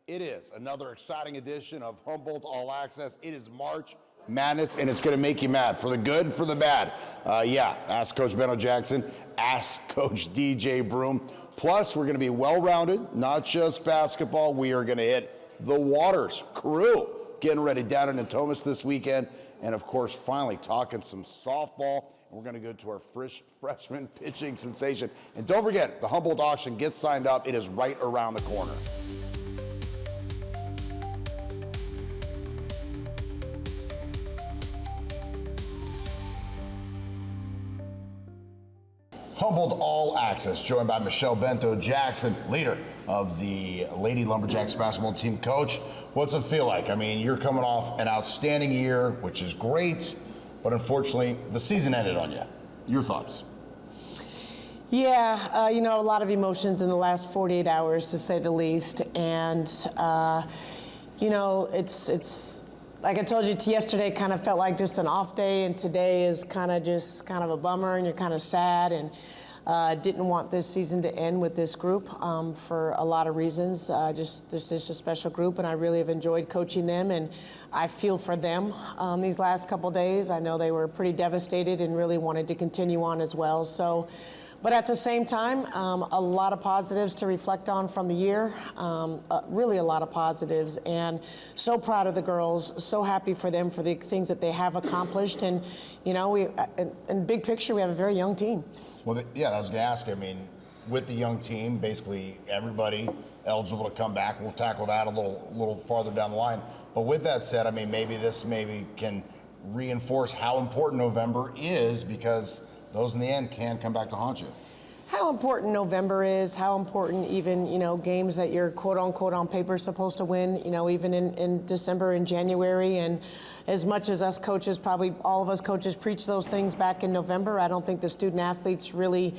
It is another exciting edition of Humboldt All-Axess. It is March Madness, and it's going to make you mad, for the good, for the bad. Ask Coach Bento-Jackson, ask Coach DJ Broome. Plus, we're going to be well-rounded, not just basketball. We are going to hit the waters. Crew getting ready down in Natomas this weekend. And, of course, finally talking some softball. And we're going to go to our freshman pitching sensation. And don't forget, the Humboldt auction, get signed up. It is right around the corner. Humboldt All-Axess, joined by Michelle Bento-Jackson, leader of the Lady Lumberjacks basketball team. Coach, what's it feel like? I mean, you're coming off an outstanding year, which is great, but unfortunately, the season ended on you. Your thoughts? Yeah, a lot of emotions in the last 48 hours, to say the least. And, it's like I told you yesterday, kind of felt like just an off day, and today is kind of a bummer, and you're kind of sad, and didn't want this season to end with this group for a lot of reasons. This is a special group, and I really have enjoyed coaching them, and I feel for them these last couple days. I know they were pretty devastated and really wanted to continue on as well. So. But at the same time, a lot of positives to reflect on from the year, really a lot of positives, and so proud of the girls, so happy for them for the things that they have accomplished, and in big picture, we have a very young team. Well, I was going to ask, I mean, with the young team, basically everybody eligible to come back. We'll tackle that a little farther down the line. But with that said, I mean, maybe this can reinforce how important November is, because those in the end can come back to haunt you. How important November is, how important even, games that you're quote unquote on paper supposed to win, even in December and January. And as much as us coaches, probably all of us coaches preach those things back in November, I don't think the student athletes really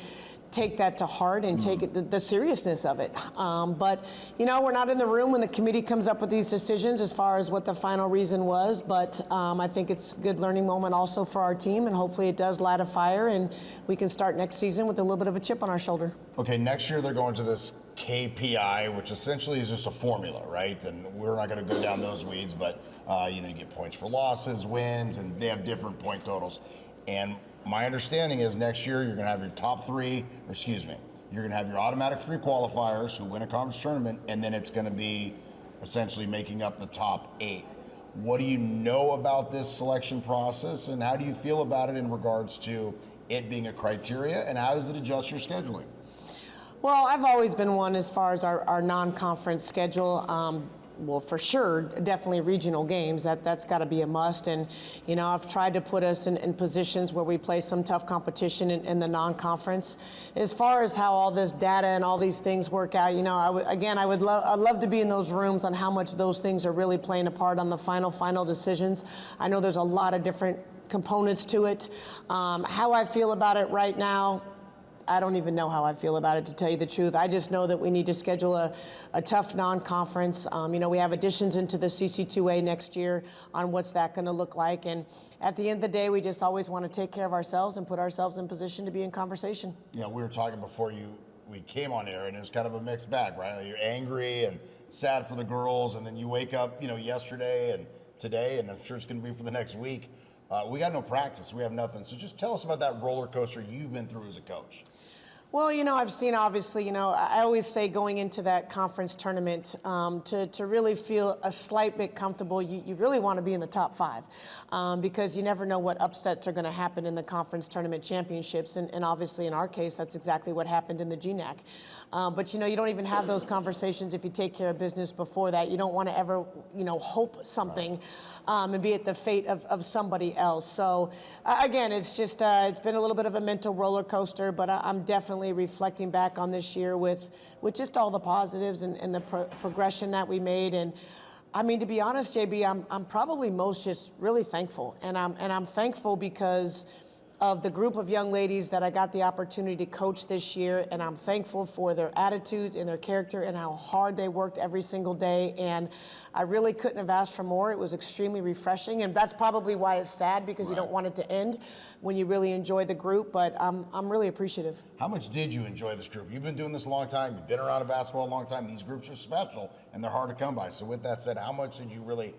take that to heart and take it, the seriousness of it. But, we're not in the room when the committee comes up with these decisions as far as what the final reason was. But I think it's a good learning moment also for our team, and hopefully it does light a fire and we can start next season with a little bit of a chip on our shoulder. Okay, next year they're going to this KPI, which essentially is just a formula, right? And we're not going to go down those weeds, but you get points for losses, wins, and they have different point totals. And my understanding is next year you're going to have your you're going to have your automatic 3 qualifiers who win a conference tournament, and then it's going to be essentially making up the top 8. What do you know about this selection process, and how do you feel about it in regards to it being a criteria, and how does it adjust your scheduling? Well, I've always been one as far as our non-conference schedule. Well, for sure, definitely regional games, that's got to be a must. And, I've tried to put us in positions where we play some tough competition in the non-conference. As far as how all this data and all these things work out, I'd love to be in those rooms on how much those things are really playing a part on the final decisions. I know there's a lot of different components to it. How I feel about it right now, I don't even know how I feel about it, to tell you the truth. I just know that we need to schedule a tough non-conference. We have additions into the CC2A next year on what's that going to look like. And at the end of the day, we just always want to take care of ourselves and put ourselves in position to be in conversation. Yeah, we were talking before we came on air, and it was kind of a mixed bag, right? Like, you're angry and sad for the girls, and then you wake up, yesterday and today, and I'm sure it's going to be for the next week. We got no practice. We have nothing. So just tell us about that roller coaster you've been through as a coach. Well, I've seen, obviously, I always say going into that conference tournament, to really feel a slight bit comfortable, you really want to be in the top 5, because you never know what upsets are going to happen in the conference tournament championships. And obviously, in our case, that's exactly what happened in the GNAC. But, you don't even have those conversations if you take care of business before that. You don't want to ever, hope something. Right. And be at the fate of somebody else. So again, it's just it's been a little bit of a mental roller coaster, but I'm definitely reflecting back on this year with just all the positives and the progression that we made. And I mean, to be honest, JB, I'm probably most just really thankful, and I'm thankful because of the group of young ladies that I got the opportunity to coach this year, and I'm thankful for their attitudes and their character and how hard they worked every single day. And I really couldn't have asked for more. It was extremely refreshing, and that's probably why it's sad, because you don't want it to end when you really enjoy the group. But I'm really appreciative. How much did you enjoy this group? You've been doing this a long time. You've been around in basketball a long time. These groups are special, and they're hard to come by. So with that said, how much did you really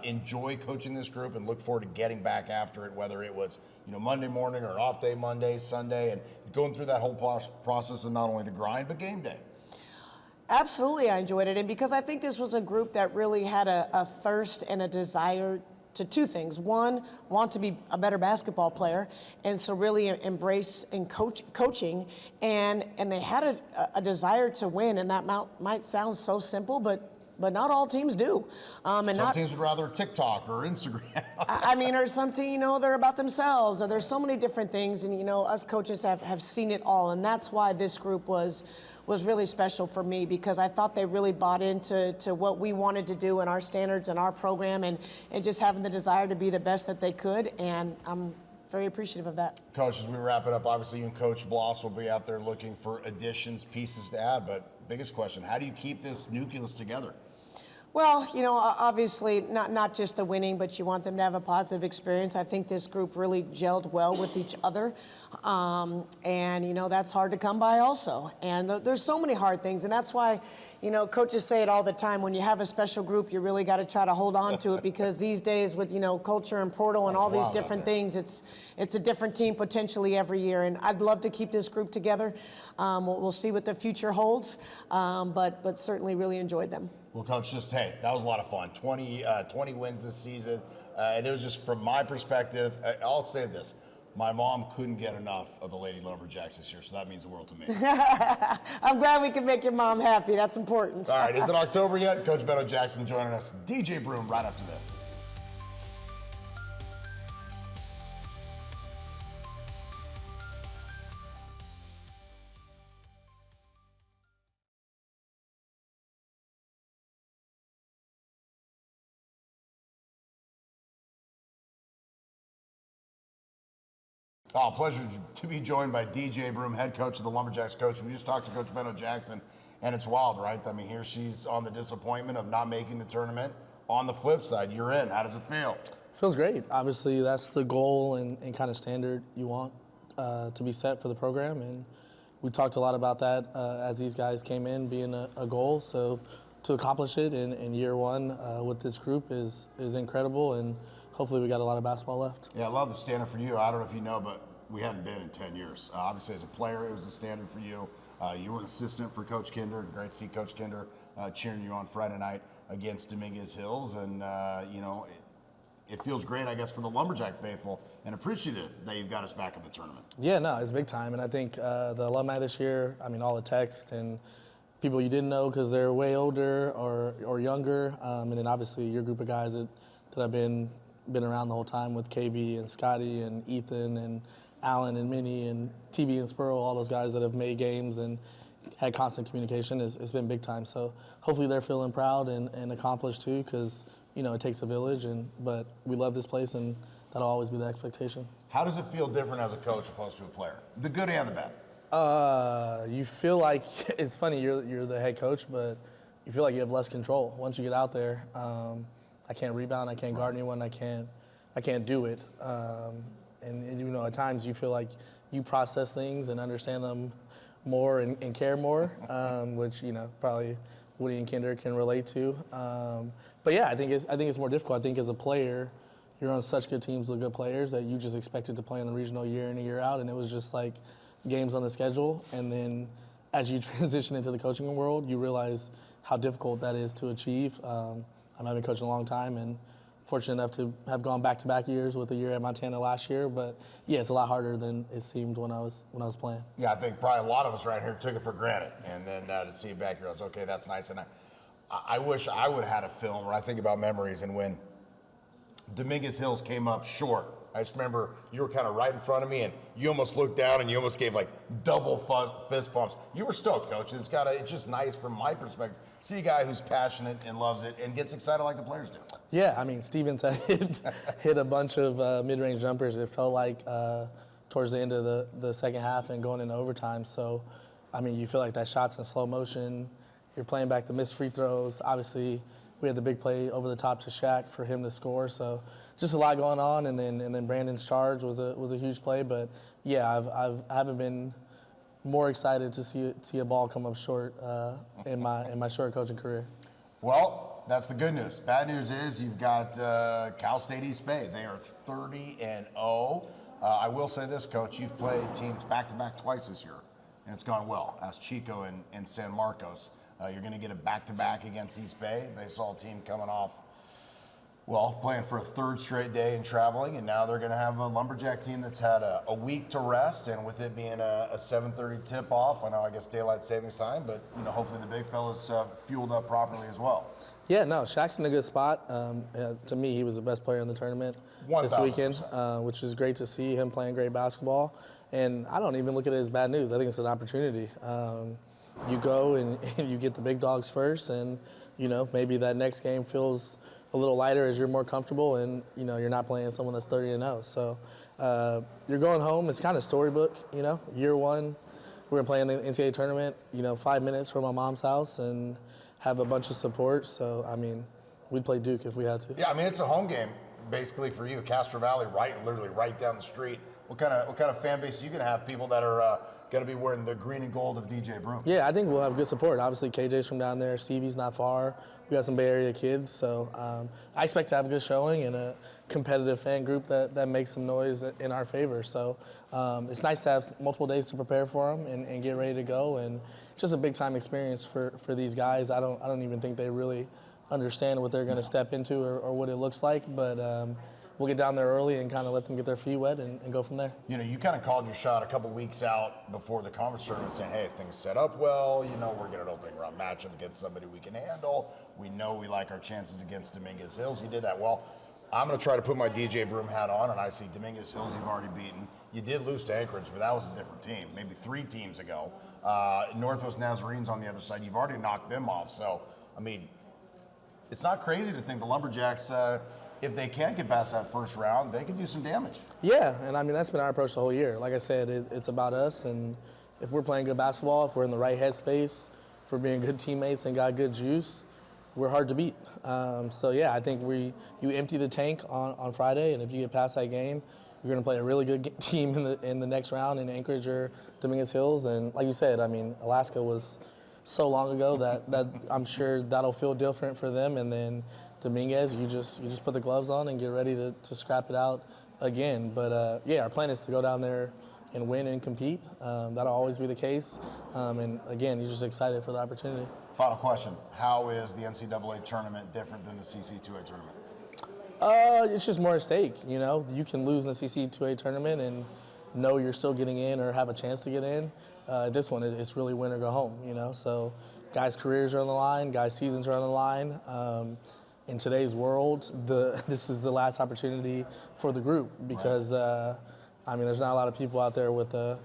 enjoy coaching this group and look forward to getting back after it, whether it was Monday morning or an off day Monday, Sunday, and going through that whole process of not only the grind, but game day? Absolutely, I enjoyed it. And because I think this was a group that really had a thirst and a desire to two things. One, want to be a better basketball player, and so really embrace and coaching. And they had a desire to win, and that might sound so simple, but not all teams do. Some teams would rather TikTok or Instagram. or some team, they're about themselves, or there's so many different things, and us coaches have seen it all, and that's why this group was really special for me, because I thought they really bought into what we wanted to do and our standards and our program, and just having the desire to be the best that they could, and I'm very appreciative of that. Coach, as we wrap it up, obviously you and Coach Bloss will be out there looking for additions, pieces to add, but biggest question, how do you keep this nucleus together? Well, obviously not just the winning, but you want them to have a positive experience. I think this group really gelled well with each other, and that's hard to come by also. And there's so many hard things, and that's why, coaches say it all the time. When you have a special group, you really got to try to hold on to it, because these days with culture and portal and all these different things, it's a different team potentially every year. And I'd love to keep this group together. We'll see what the future holds, but certainly really enjoyed them. Well, Coach, that was a lot of fun. 20 wins this season. And it was just, from my perspective, I'll say this. My mom couldn't get enough of the Lady Lumberjacks this year, so that means the world to me. I'm glad we can make your mom happy. That's important. All right, is it October yet? Coach Bento-Jackson joining us. DJ Broome right after this. Oh, pleasure to be joined by DJ Broome, head coach of the Lumberjacks. Coach, we just talked to Coach Bento-Jackson, and it's wild, right? I mean, here she's on the disappointment of not making the tournament. On the flip side, you're in. How does it feel? Feels great. Obviously, that's the goal and kind of standard you want to be set for the program. And we talked a lot about that as these guys came in, being a goal. So to accomplish it in year one with this group is incredible. And hopefully we got a lot of basketball left. Yeah, I love the standard for you. I don't know if you know, but we hadn't been in 10 years. Obviously, as a player, it was the standard for you. You were an assistant for Coach Kinder. Great to see Coach Kinder cheering you on Friday night against Dominguez Hills. And, it feels great, I guess, for the Lumberjack faithful, and appreciative that you've got us back in the tournament. Yeah, no, it's big time. And I think the alumni this year, all the text and people you didn't know because they're way older or younger. And then obviously your group of guys that have been around the whole time with KB and Scotty and Ethan and Alan and Minnie and TB and Spurl, all those guys that have made games and had constant communication. It's been big time. So hopefully they're feeling proud and accomplished too, because it takes a village, but we love this place, and that'll always be the expectation. How does it feel different as a coach opposed to a player? The good and the bad. You feel like, it's funny, you're the head coach, but you feel like you have less control once you get out there. I can't rebound, I can't guard anyone, I can't do it. And at times you feel like you process things and understand them more and care more, which probably Woody and Kinder can relate to. But yeah, I think it's more difficult. I think as a player, you're on such good teams with good players that you just expected to play in the regional year in and year out, and it was just like games on the schedule. And then as you transition into the coaching world, you realize how difficult that is to achieve. I've been coaching a long time and fortunate enough to have gone back-to-back years with a year at Montana last year. But yeah, it's a lot harder than it seemed when I was playing. Yeah, I think probably a lot of us right here took it for granted, and then to see it back here, I was okay. That's nice. And I wish I would have had a film where I think about memories, and when Dominguez Hills came up short, I just remember you were kind of right in front of me, and you almost looked down, and you almost gave like double fist bumps. You were stoked, Coach. It's just nice from my perspective. See a guy who's passionate and loves it and gets excited like the players do. Yeah, Stevens had hit a bunch of mid-range jumpers. It felt like towards the end of the second half and going into overtime. So, I mean, you feel like that shot's in slow motion. You're playing back the missed free throws. Obviously, we had the big play over the top to Shaq for him to score. So, just a lot going on. And then Brandon's charge was a huge play. But yeah, I haven't been more excited to see a ball come up short in my short coaching career. Well, that's the good news. Bad news is you've got Cal State East Bay. They are 30-0. I will say this, Coach. You've played teams back-to-back twice this year, and it's gone well. Ask Chico and San Marcos. You're going to get a back-to-back against East Bay. They saw a team coming off, well, playing for a third straight day and traveling, and now they're going to have a Lumberjack team that's had a week to rest, and with it being a 7:30 tip-off, I guess daylight savings time, but hopefully the big fella's fueled up properly as well. Yeah, no, Shaq's in a good spot. To me, he was the best player in the tournament this weekend, which is great to see him playing great basketball. And I don't even look at it as bad news. I think it's an opportunity. You go and you get the big dogs first, and maybe that next game feels a little lighter as you're more comfortable, and you're not playing someone that's 30-0. So you're going home. It's kind of storybook. Year one, we're gonna play in the NCAA tournament. 5 minutes from my mom's house and have a bunch of support. So we'd play Duke if we had to. Yeah, it's a home game basically for you. Castro Valley, literally right down the street. What kind of fan base are you gonna have? People that are going to be wearing the green and gold of DJ Broome. Yeah, I think we'll have good support. Obviously, KJ's from down there. Stevie's not far. We got some Bay Area kids. So I expect to have a good showing and a competitive fan group that makes some noise in our favor. So it's nice to have multiple days to prepare for them and get ready to go. And just a big-time experience for these guys. I don't even think they really understand what they're going to step into or what it looks like. But we'll get down there early and kind of let them get their feet wet and go from there. You kind of called your shot a couple weeks out before the conference tournament saying, hey, things set up well. We're getting an opening round matchup against somebody we can handle. We know we like our chances against Dominguez Hills. You did that well. I'm going to try to put my DJ Broome hat on, and I see Dominguez Hills you've already beaten. You did lose to Anchorage, but that was a different team, maybe 3 teams ago. Northwest Nazarenes on the other side, you've already knocked them off. So, it's not crazy to think the Lumberjacks, if they can't get past that first round, they could do some damage. Yeah, and that's been our approach the whole year. Like I said, it's about us, and if we're playing good basketball, if we're in the right headspace, if we're being good teammates and got good juice, we're hard to beat. So yeah, I think you empty the tank on Friday, and if you get past that game, you're going to play a really good team in the next round in Anchorage or Dominguez Hills. And like you said, Alaska was so long ago that I'm sure that'll feel different for them. And then Dominguez, you just put the gloves on and get ready to scrap it out again. But yeah, our plan is to go down there and win and compete. That'll always be the case. And again, you're just excited for the opportunity. Final question. How is the NCAA tournament different than the CC2A tournament? It's just more at stake. You can lose in the CC2A tournament and know you're still getting in or have a chance to get in. This one, it's really win or go home, So guys' careers are on the line, guys' seasons are on the line. In today's world, this is the last opportunity for the group because, there's not a lot of people out there with a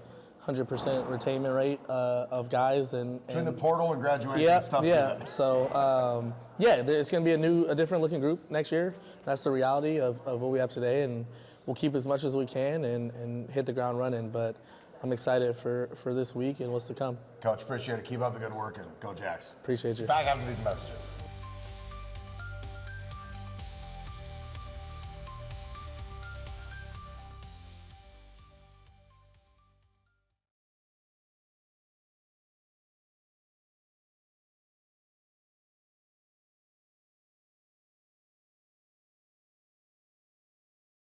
100% retainment rate of guys. Between the portal and graduation, it's tough. Yeah. So, it's going to be a different looking group next year. That's the reality of what we have today, and we'll keep as much as we can and hit the ground running. But I'm excited for this week and what's to come. Coach, appreciate it. Keep up the good work, and go Jacks. Appreciate you. Back after these messages.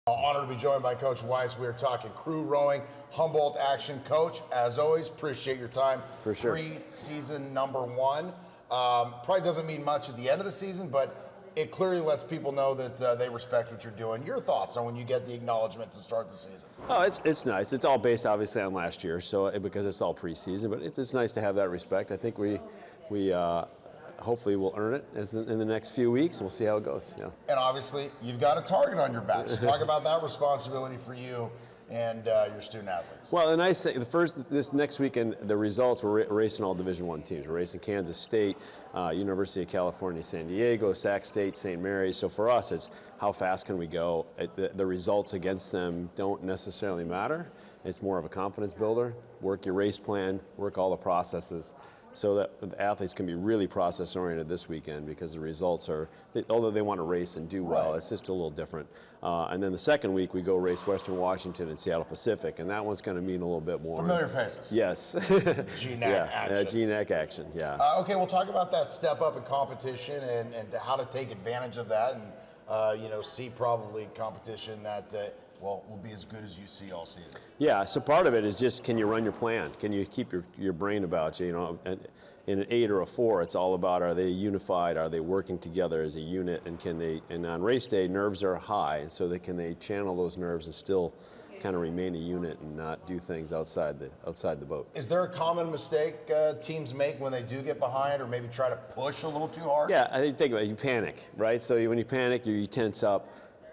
Honored to be joined by Coach Weise. We are talking crew rowing, Humboldt action. Coach, as always, appreciate your time. For sure. Pre-season number 1. Probably doesn't mean much at the end of the season, but it clearly lets people know that they respect what you're doing. Your thoughts on when you get the acknowledgement to start the season? Oh, it's nice. It's all based obviously on last year, so because it's all preseason, but it's nice to have that respect. I think we hopefully we'll earn it in the next few weeks. We'll see how it goes. Yeah. And obviously, you've got a target on your back. So talk about that responsibility for you and your student athletes? Well, the nice thing, this next weekend, the results, we're racing all Division I teams. We're racing Kansas State, University of California, San Diego, Sac State, St. Mary's. So for us, it's how fast can we go? The results against them don't necessarily matter. It's more of a confidence builder. Work your race plan, work all the processes, so that the athletes can be really process oriented this weekend, because the results are, although they want to race and do well, it's just a little different. And then the second week we go race Western Washington and Seattle Pacific, and that one's going to mean a little bit more. Familiar faces. Yes. GNAC action. GNAC action, yeah. Okay, we'll talk about that step up in competition and how to take advantage of that, and see probably competition that will be as good as you see all season. Yeah, so part of it is just, can you run your plan? Can you keep your brain about you? And in an 8 or a 4, it's all about, are they unified? Are they working together as a unit? And on race day, nerves are high, and so can they channel those nerves and still kind of remain a unit and not do things outside the boat. Is there a common mistake teams make when they do get behind, or maybe try to push a little too hard? Yeah, I think about it, you panic, right? So when you panic, you tense up.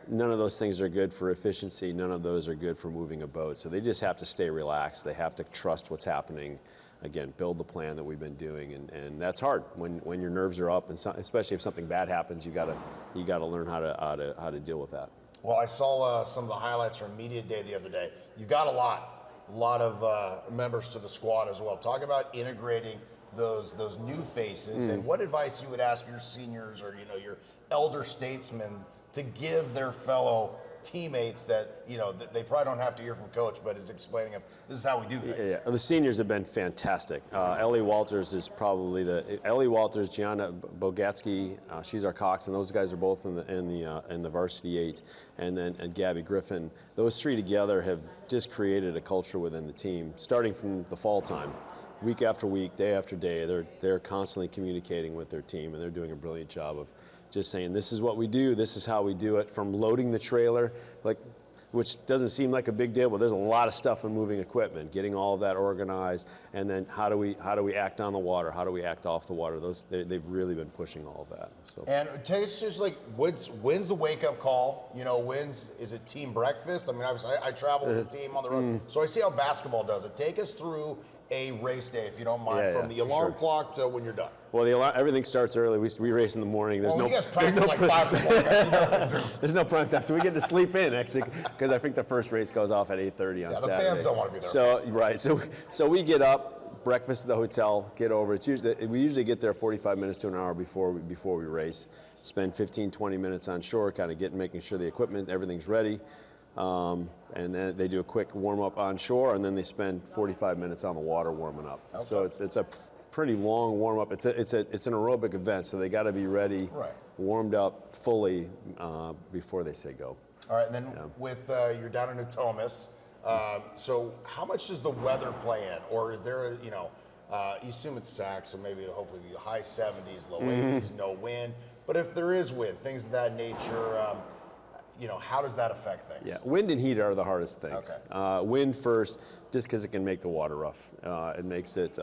None of those things are good for efficiency. None of those are good for moving a boat. So they just have to stay relaxed. They have to trust what's happening. Again, build the plan that we've been doing, and that's hard when your nerves are up, and especially if something bad happens. You gotta learn how to deal with that. Well, I saw some of the highlights from Media Day the other day. You've got a lot of members to the squad as well. Talk about integrating those new faces, and what advice you would ask your seniors or your elder statesmen to give their fellow teammates that that they probably don't have to hear from coach, but is explaining them, this is how we do things. Yeah, the seniors have been fantastic. Ellie Walters is probably Ellie Walters, Gianna Bogatsky, she's our cox, and those guys are both in the varsity 8, and Gabby Griffin. Those three together have just created a culture within the team, starting from the fall time. Week after week, day after day, they're constantly communicating with their team, and they're doing a brilliant job of just saying, this is what we do, this is how we do it, from loading the trailer, which doesn't seem like a big deal, but there's a lot of stuff in moving equipment, getting all of that organized, and then how do we act on the water, how do we act off the water? They've really been pushing all of that. So. And tell us just when's the wake up call? Is it team breakfast? I mean, I travel with the team on the road, so I see how basketball does it. Take us through a race day, if you don't mind, from the alarm clock to when you're done. Well, everything starts early. We race in the morning. You guys practice like 5 in the morning. There's no prime time, so we get to sleep in, actually, because I think the first race goes off at 8:30 on Saturday. The fans don't want to be there. So we get up, breakfast at the hotel, get over. We usually get there 45 minutes to an hour before we race. Spend 15-20 minutes on shore, kind of making sure the equipment, everything's ready. And then they do a quick warm-up on shore, and then they spend 45 minutes on the water warming up. Okay. So it's a pretty long warm-up. It's an aerobic event, so they got to be ready, warmed up fully before they say go. All right, and then with you're down in Natomas, so how much does the weather play in, or is there you assume it's Sac, so maybe hopefully be high 70s, low 80s, no wind. But if there is wind, things of that nature. How does that affect things? Yeah, wind and heat are the hardest things. Okay. Wind first, just because it can make the water rough. It makes it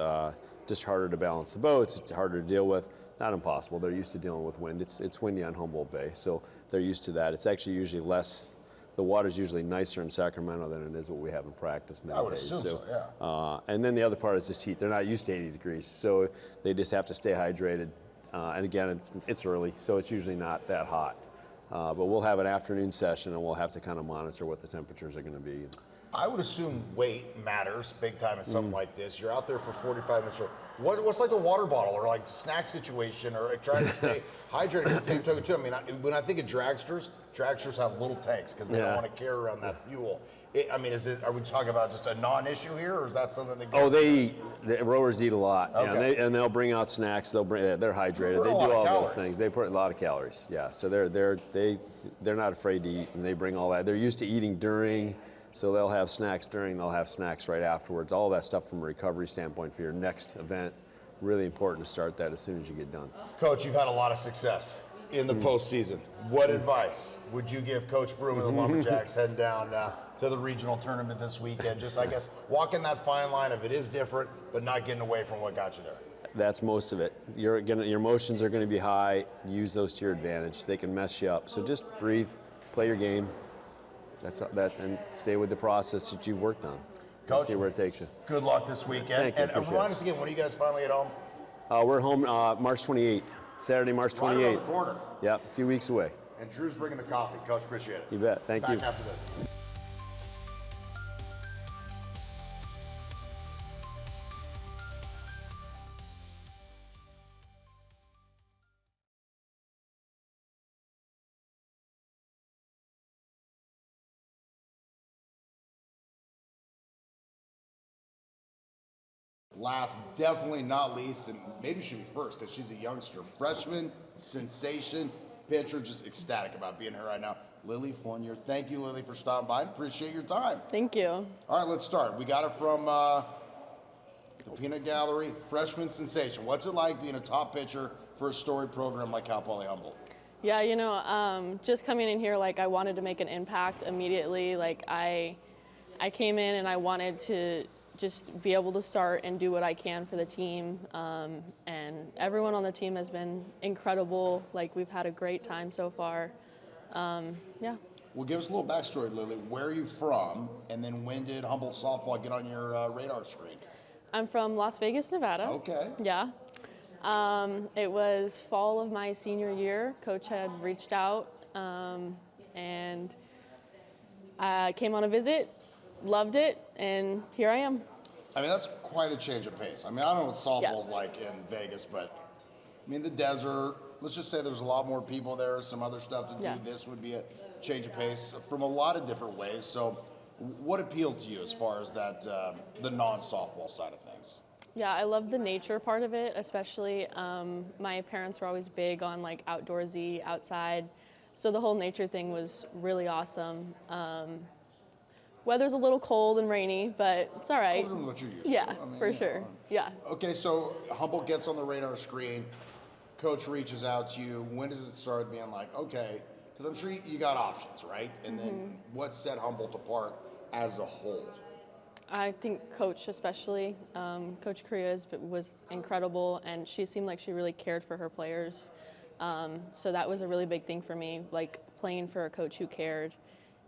just harder to balance the boats. It's harder to deal with. Not impossible. They're used to dealing with wind. It's windy on Humboldt Bay, so they're used to that. It's actually usually less. The water's usually nicer in Sacramento than it is what we have in practice many days. I would assume so, yeah. And then the other part is just heat. They're not used to 80 degrees, so they just have to stay hydrated. And again, it's early, so it's usually not that hot. But we'll have an afternoon session, and we'll have to kind of monitor what the temperatures are going to be. I would assume weight matters big time in something like this. You're out there for 45 minutes. What's like the water bottle or like snack situation or trying to stay hydrated at the same time too? I mean, when I think of dragsters have little tanks because they don't want to carry around that fuel. Are we talking about just a non-issue here, or is that something that? Oh, they eat. The rowers eat a lot, and they'll bring out snacks. They're hydrated. They do all those things. They put a lot of calories. Yeah, so they're not afraid to eat, and they bring all that. They're used to eating during, so they'll have snacks during. They'll have snacks right afterwards. All that stuff from a recovery standpoint for your next event. Really important to start that as soon as you get done. Coach, you've had a lot of success in the postseason. What advice would you give Coach Broome and the Lumberjacks heading down to the regional tournament this weekend? Just, I guess, walking that fine line of it is different, but not getting away from what got you there. That's most of it. Your emotions are going to be high. Use those to your advantage. They can mess you up. So just breathe, play your game, and stay with the process that you've worked on. Coach, See where it takes you. Good luck this weekend. Thank you, And appreciate remind it. us again, when are you guys finally at home? We're home March 28th, Saturday, March Right 28th. around the corner. Yep, a few weeks away. And Drew's bringing the coffee. Coach, appreciate it. You bet. Thank you. Back after this. Last, definitely not least, and maybe should be first because she's a youngster, freshman, sensation, pitcher, just ecstatic about being here right now. Lily Fournier, thank you, Lily, for stopping by. Appreciate your time. Thank you. All right, let's start. We got it from the Peanut Gallery, freshman sensation. What's it like being a top pitcher for a storied program like Cal Poly Humboldt? Yeah, you know, just coming in here, like I wanted to make an impact immediately. Like I came in and I wanted to just be able to start and do what I can for the team. And everyone on the team has been incredible. Like we've had a great time so far. Yeah. Well, give us a little backstory, Lily. Where are you from? And then when did Humboldt softball get on your radar screen? I'm from Las Vegas, Nevada. Okay. Yeah. It was fall of my senior year. Coach had reached out and I came on a visit, loved it, and here I am. I mean, that's quite a change of pace. I mean, I don't know what softball's like in Vegas, but I mean, the desert, let's just say there's a lot more people there, some other stuff to do. Yeah. This would be a change of pace from a lot of different ways. So what appealed to you as far as that, the non-softball side of things? Yeah, I love the nature part of it, especially my parents were always big on like outdoorsy, outside. So the whole nature thing was really awesome. Weather's a little cold and rainy, but it's all right. Colder than what you're used to. Yeah, I mean, for you know. sure. Yeah. Okay, so Humboldt gets on the radar screen. Coach reaches out to you. When does it start being like, okay, because I'm sure you got options, right? And then what set Humboldt apart as a whole? I think Coach especially, Coach Correa was incredible, and she seemed like she really cared for her players. So that was a really big thing for me, like playing for a coach who cared,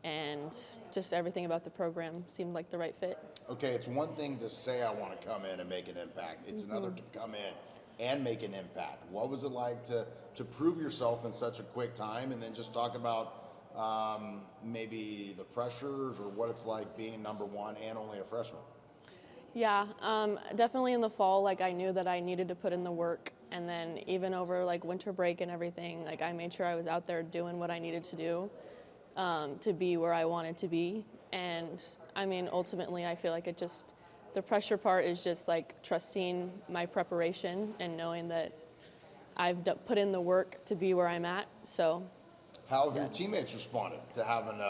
and just everything about the program seemed like the right fit. Okay, it's one thing to say I want to come in and make an impact. It's another to come in and make an impact. What was it like to prove yourself in such a quick time, and then just talk about maybe the pressures or what it's like being number one and only a freshman? Yeah, definitely in the fall, like I knew that I needed to put in the work, and then even over like winter break and everything, like I made sure I was out there doing what I needed to do to be where I wanted to be. And I mean, ultimately, I feel like the pressure part is just like trusting my preparation and knowing that I've put in the work to be where I'm at. So. How have your teammates responded to having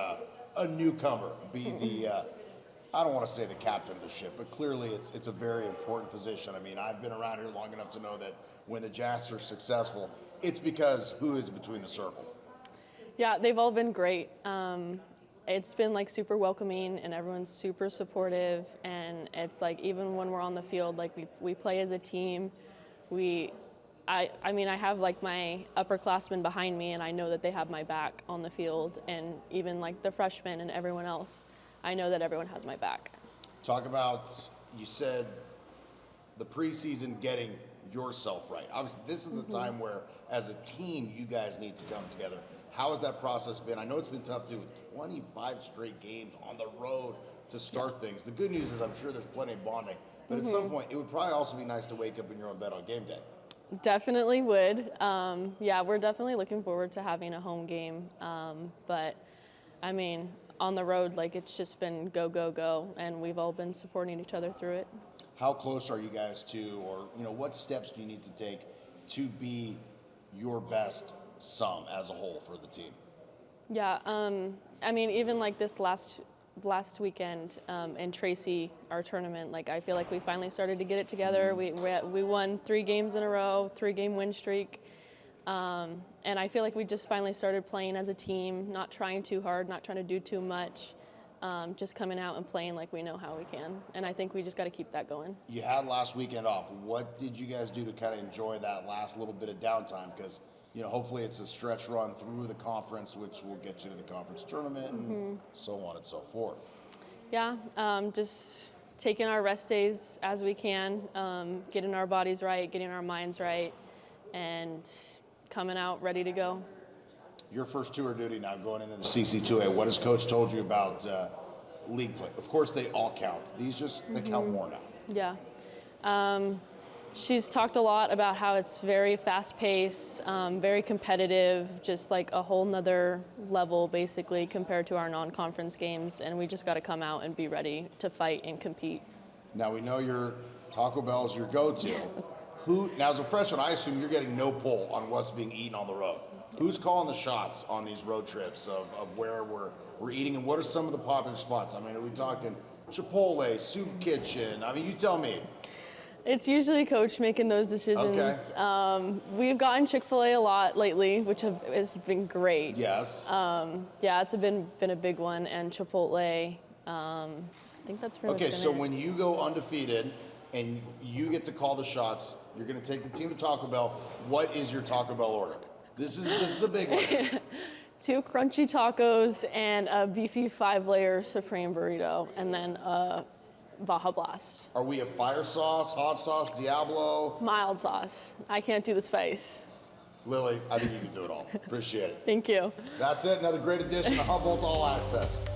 a newcomer be the, I don't want to say the captain of the ship, but clearly it's a very important position. I mean, I've been around here long enough to know that when the Jacks are successful, it's because who is between the circle? Yeah, they've all been great. It's been like super welcoming, and everyone's super supportive, and it's like even when we're on the field, like we play as a team. I mean, I have like my upperclassmen behind me, and I know that they have my back on the field, and even like the freshmen and everyone else, I know that everyone has my back. Talk about, you said the preseason getting yourself right. Obviously, this is the time where, as a team, you guys need to come together. How has that process been? I know it's been tough too, with 25 straight games on the road to start things. The good news is I'm sure there's plenty of bonding, but at some point, it would probably also be nice to wake up in your own bed on game day. Definitely would. Yeah, we're definitely looking forward to having a home game. But I mean, on the road, like it's just been go, go, go, and we've all been supporting each other through it. How close are you guys to, or what steps do you need to take to be your best sum as a whole for the team? Yeah, I mean, even like this last weekend in Tracy, our tournament, like I feel like we finally started to get it together. We won 3 games in a row, 3-game win streak, and I feel like we just finally started playing as a team, not trying too hard, not trying to do too much, just coming out and playing like we know how we can. And I think we just got to keep that going. You had last weekend off. What did you guys do to kind of enjoy that last little bit of downtime? Because hopefully it's a stretch run through the conference, which will get you to the conference tournament and so on and so forth. Yeah, just taking our rest days as we can, getting our bodies right, getting our minds right, and coming out ready to go. Your first tour duty now going into the CC2A, what has Coach told you about league play? Of course, they all count. These they count more now. Yeah. She's talked a lot about how it's very fast-paced, very competitive, just like a whole nother level basically compared to our non-conference games, and we just got to come out and be ready to fight and compete. Now we know your Taco Bell is your go-to. Now as a freshman, I assume you're getting no pull on what's being eaten on the road. Who's calling the shots on these road trips of where we're eating, and what are some of the popular spots? I mean, are we talking Chipotle, Soup Kitchen? I mean, you tell me. It's usually Coach making those decisions. Okay. We've gotten Chick-fil-A a lot lately, which has been great. Yes. Yeah, it's been a big one, and Chipotle. I think that's pretty much Okay, been so it. when you go undefeated and you get to call the shots, you're going to take the team to Taco Bell. What is your Taco Bell order? This is a big one. 2 crunchy tacos and a beefy 5-layer supreme burrito, and then a Baja Blast. Are we a fire sauce, hot sauce, Diablo? Mild sauce. I can't do the spice. Lily, I think you can do it all. Appreciate it. Thank you. That's it. Another great edition of Humboldt All-Axess.